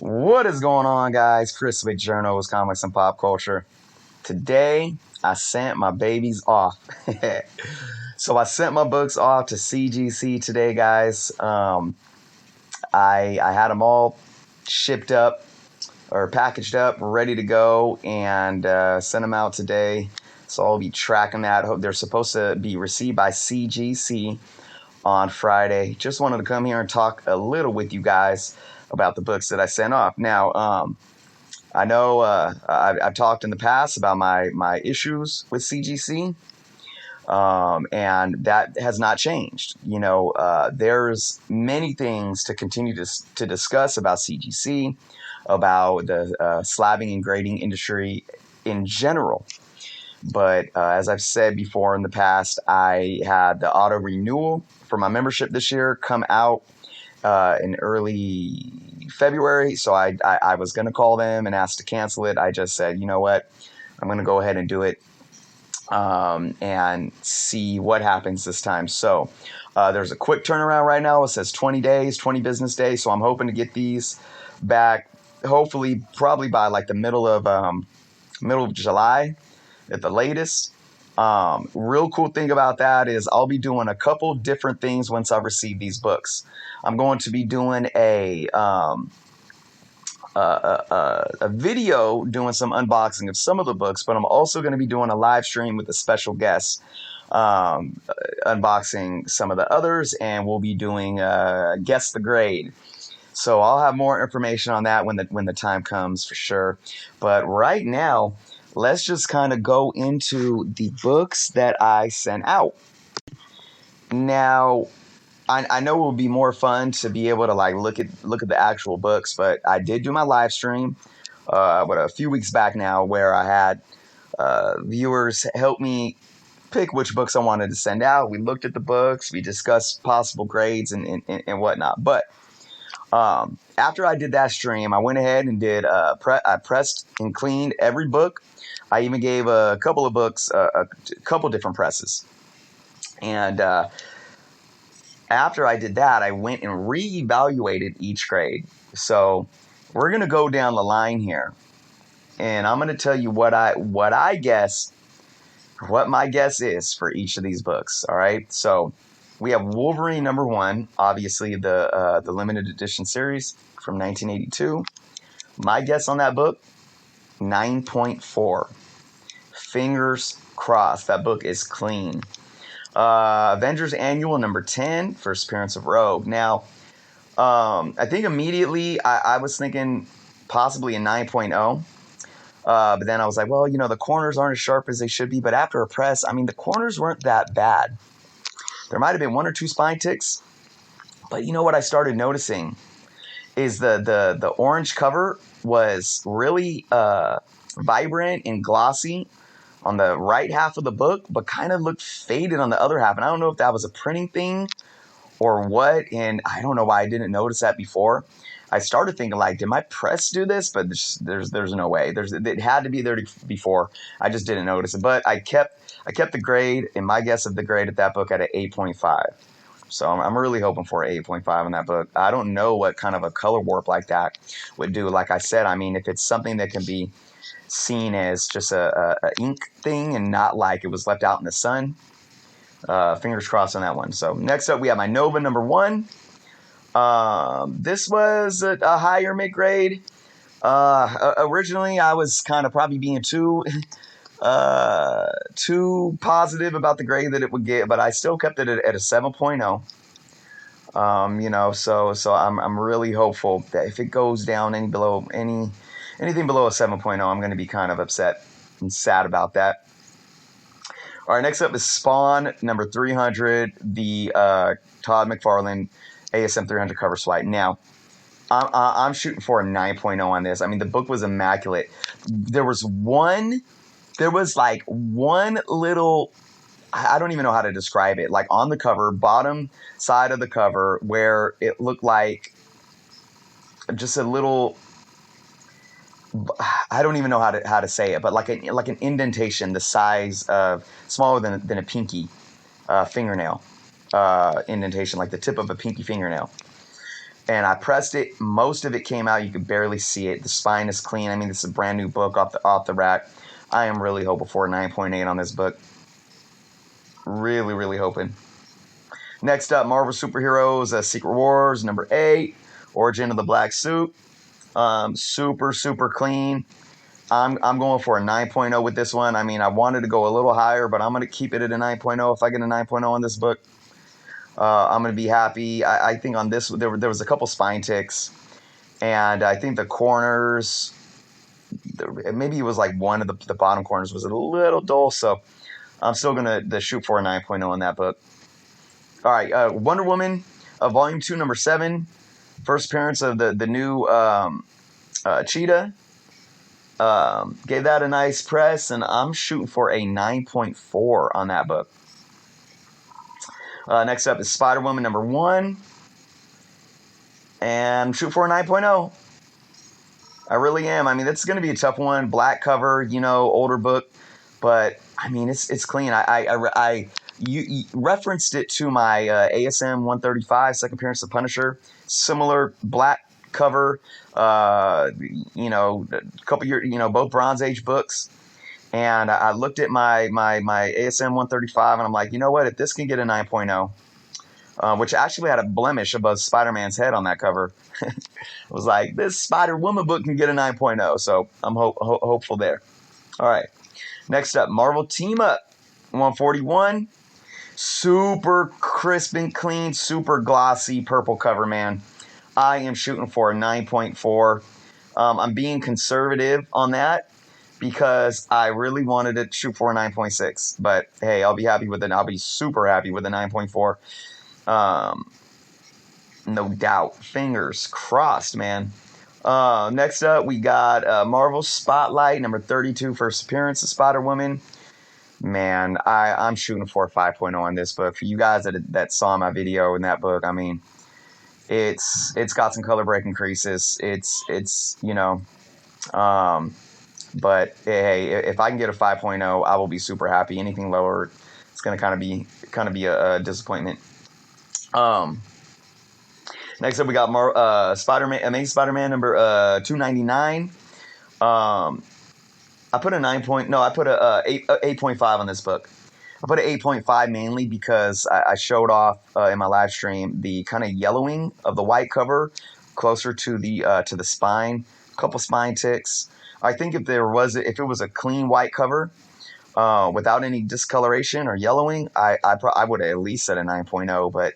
What is going on, guys? Chris with Journals, Comics, and Pop Culture. Today, I sent my babies off. So I sent my books off to CGC today, guys. I had them all shipped up or packaged up, ready to go, and sent them out today. So I'll be tracking that. Hope they're supposed to be received by CGC on Friday. Just wanted to come here and talk a little with you guys about the books that I sent off. Now, I know I've talked in the past about my issues with CGC, and that has not changed. There's many things to continue to discuss about CGC, about the slabbing and grading industry in general. But as I've said before in the past, I had the auto renewal for my membership this year come out in early February. So I was going to call them and ask to cancel it. I just said, you know what, I'm going to go ahead and do it and see what happens this time. So there's a quick turnaround right now. It says 20 days, 20 business days. So I'm hoping to get these back, hopefully, probably by like the middle of July at the latest. Real cool thing about that is I'll be doing a couple different things once I receive these books. I'm going to be doing a video doing some unboxing of some of the books, but I'm also going to be doing a live stream with a special guest unboxing some of the others, and we'll be doing Guess the Grade. So I'll have more information on that when the time comes for sure. But right now, let's just kind of go into the books that I sent out. Now, I know it would be more fun to be able to like look at the actual books, but I did do my live stream a few weeks back now, where I had viewers help me pick which books I wanted to send out. We looked at the books, we discussed possible grades and whatnot. But after I did that stream, I went ahead and I pressed and cleaned every book. I even gave a couple of books a couple different presses. And after I did that, I went and reevaluated each grade. So we're going to go down the line here. And I'm going to tell you what my guess is for each of these books. All right. So we have Wolverine #1, obviously the limited edition series from 1982. My guess on that book, 9.4. Fingers crossed. That book is clean. Avengers Annual #10, first appearance of Rogue. Now, I think immediately I was thinking possibly a 9.0. But then I was like, well, the corners aren't as sharp as they should be. But after a press, the corners weren't that bad. There might have been one or two spine ticks. But you know what I started noticing is the orange cover was really vibrant and glossy on the right half of the book, but kind of looked faded on the other half. And I don't know if that was a printing thing or what, and I don't know why I didn't notice that before. I started thinking, like, did my press do this? But there's no way. It had to be there before. I just didn't notice it. But I kept the grade, and my guess of the grade at that book at an 8.5. So I'm really hoping for an 8.5 on that book. I don't know what kind of a color warp like that would do. Like I said, if it's something that can be seen as just a ink thing and not like it was left out in the sun, fingers crossed on that one. So next up we have my Nova #1. This was a higher mid-grade. Originally I was kind of probably being too positive about the grade that it would get, but I still kept it at a 7.0. So I'm really hopeful that if it goes down anything below a 7.0, I'm going to be kind of upset and sad about that. All right, next up is Spawn #300, the Todd McFarlane ASM 300 cover swipe. Now, I'm shooting for a 9.0 on this. The book was immaculate. There was like one little, I don't even know how to describe it, like on the cover, bottom side of the cover, where it looked like just a little, I don't even know how to say it, but like an indentation the size of, smaller than a pinky fingernail indentation, like the tip of a pinky fingernail. and I pressed it. Most of it came out. You could barely see it. The spine is clean. I mean, this is a brand new book off the rack. I am really hoping for a 9.8 on this book. Really, really hoping. Next up, Marvel Superheroes, Secret Wars, number 8, Origin of the Black Suit. Super, super clean. I'm going for a 9.0 with this one. I mean, I wanted to go a little higher, but I'm going to keep it at a 9.0. If I get a 9.0 on this book, I'm going to be happy. I think on this, there was a couple spine ticks, and I think the corners, maybe it was like one of the bottom corners was a little dull, so I'm still going to shoot for a 9.0 on that book. All right, Wonder Woman, Volume 2, number 7, first appearance of the new Cheetah. Gave that a nice press, and I'm shooting for a 9.4 on that book. Next up is Spider-Woman number 1, and I'm shooting for a 9.0. I really am. I mean, it's going to be a tough one. Black cover, older book, but I mean, it's clean. You referenced it to my ASM 135 second appearance of Punisher, similar black cover. A couple years, both Bronze Age books. And I looked at my ASM 135, and I'm like, you know what? If this can get a 9.0, which actually had a blemish above Spider-Man's head on that cover, I was like, this Spider-Woman book can get a 9.0. So I'm hopeful there. All right. Next up, Marvel Team Up 141. Super crisp and clean, super glossy purple cover, man. I am shooting for a 9.4. I'm being conservative on that because I really wanted to shoot for a 9.6. But hey, I'll be happy with it. I'll be super happy with a 9.4. No doubt. Fingers crossed, man. Next up, we got Marvel Spotlight, number 32, first appearance of Spider-Woman. Man, I'm shooting for a 5.0 on this book. For you guys that saw my video in that book, I mean, it's got some color breaking creases. But hey, if I can get a 5.0, I will be super happy. Anything lower, it's gonna kind of be a disappointment. Next up, we got Spider-Man, Amazing Spider-Man number 299. I put a 8.5 on this book. I put an 8.5 mainly because I showed off in my live stream the kind of yellowing of the white cover closer to the spine, a couple spine ticks. I think if it was a clean white cover without any discoloration or yellowing, I would have at least said a 9.0, but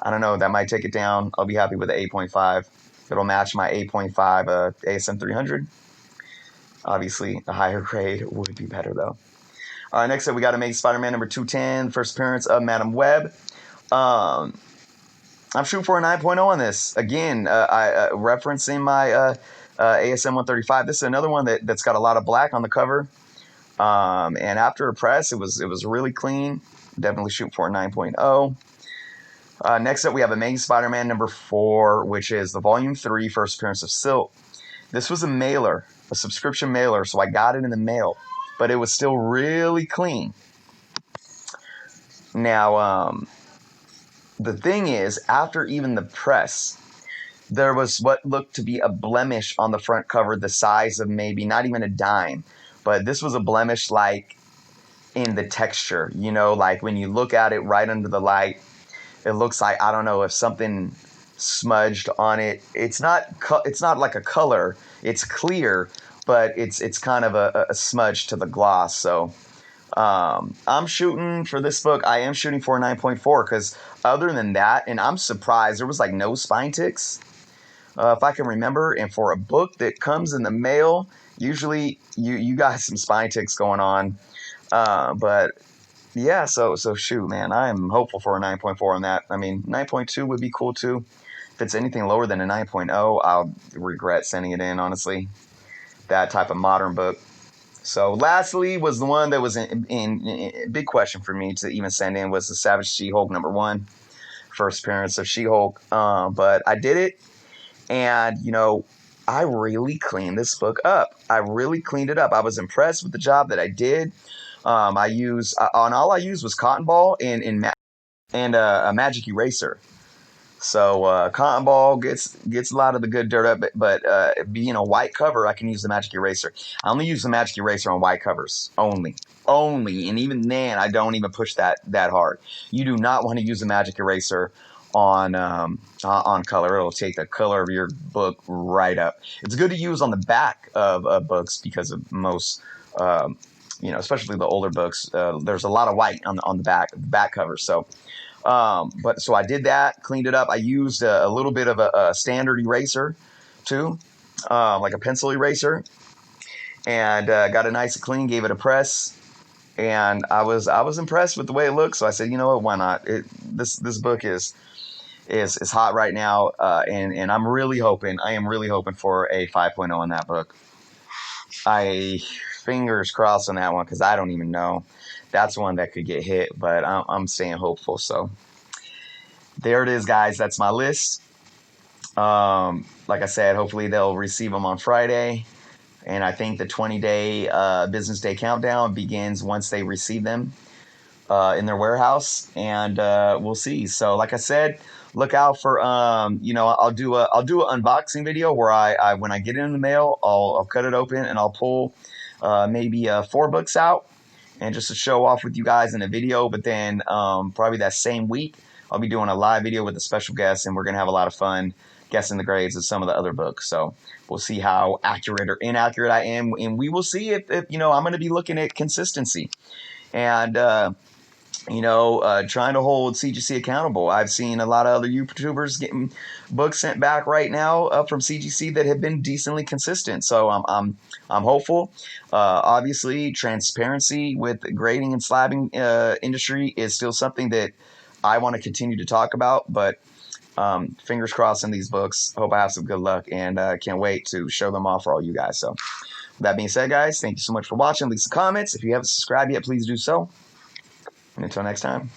I don't know, that might take it down. I'll be happy with the 8.5. It'll match my 8.5 ASM 300. Obviously, a higher grade would be better, though. All right, next up, we got Amazing Spider-Man number 210, first appearance of Madam Web. I'm shooting for a 9.0 on this. Again, referencing my ASM 135. This is another one that's got a lot of black on the cover. And after a press, it was really clean. Definitely shooting for a 9.0. Next up, we have Amazing Spider-Man number 4, which is the Volume 3, first appearance of Silk. This was a subscription mailer, so I got it in the mail, but it was still really clean. Now, the thing is, after even the press, there was what looked to be a blemish on the front cover the size of maybe not even a dime, but this was a blemish like in the texture, like when you look at it right under the light, it looks like, I don't know, if something smudged on it. It's not like a color. It's clear, but it's kind of a smudge to the gloss. So I'm shooting for this book. I am shooting for a 9.4 because other than that, and I'm surprised, there was like no spine ticks, if I can remember. And for a book that comes in the mail, usually you got some spine ticks going on. But yeah, so shoot, man, I'm hopeful for a 9.4 on that. I mean, 9.2 would be cool too. If it's anything lower than a 9.0, I'll regret sending it in, honestly. That type of modern book. So lastly was the one that was in big question for me to even send in was the Savage She-Hulk number 1, first appearance of She-Hulk. But I did it, and I really cleaned this book up. I really cleaned it up. I was impressed with the job that I did. All I used was cotton ball and a magic eraser. So cotton ball gets a lot of the good dirt up, but being a white cover, I can use the magic eraser. I only use the magic eraser on white covers only, and even then, I don't even push that hard. You do not want to use the magic eraser on color. It'll take the color of your book right up. It's good to use on the back of books because of most. Especially the older books, there's a lot of white on the back cover. So so I did that, cleaned it up. I used a little bit of a standard eraser too, like a pencil eraser, and got it nice and clean. Gave it a press, and I was impressed with the way it looked. So I said, you know what, why not? This book is hot right now, and I am really hoping for a 5.0 on that book. I fingers crossed on that one because I don't even know. That's one that could get hit, but I'm staying hopeful. So there it is, guys. That's my list. Like I said, hopefully they'll receive them on Friday. And I think the 20-day business day countdown begins once they receive them in their warehouse. And we'll see. So like I said, look out for, I'll do an unboxing video where I when I get it in the mail, I'll cut it open and I'll pull maybe 4 books out. And just to show off with you guys in a video. But then probably that same week, I'll be doing a live video with a special guest, and we're going to have a lot of fun guessing the grades of some of the other books. So we'll see how accurate or inaccurate I am, and we will see if I'm going to be looking at consistency and trying to hold CGC accountable. I've seen a lot of other YouTubers getting books sent back right now from CGC that have been decently consistent. So I'm hopeful. Obviously, transparency with the grading and slabbing industry is still something that I want to continue to talk about, but fingers crossed in these books. Hope I have some good luck, and can't wait to show them off for all you guys. So with that being said, guys, thank you so much for watching. Leave some comments. If you haven't subscribed yet, please do so. And until next time.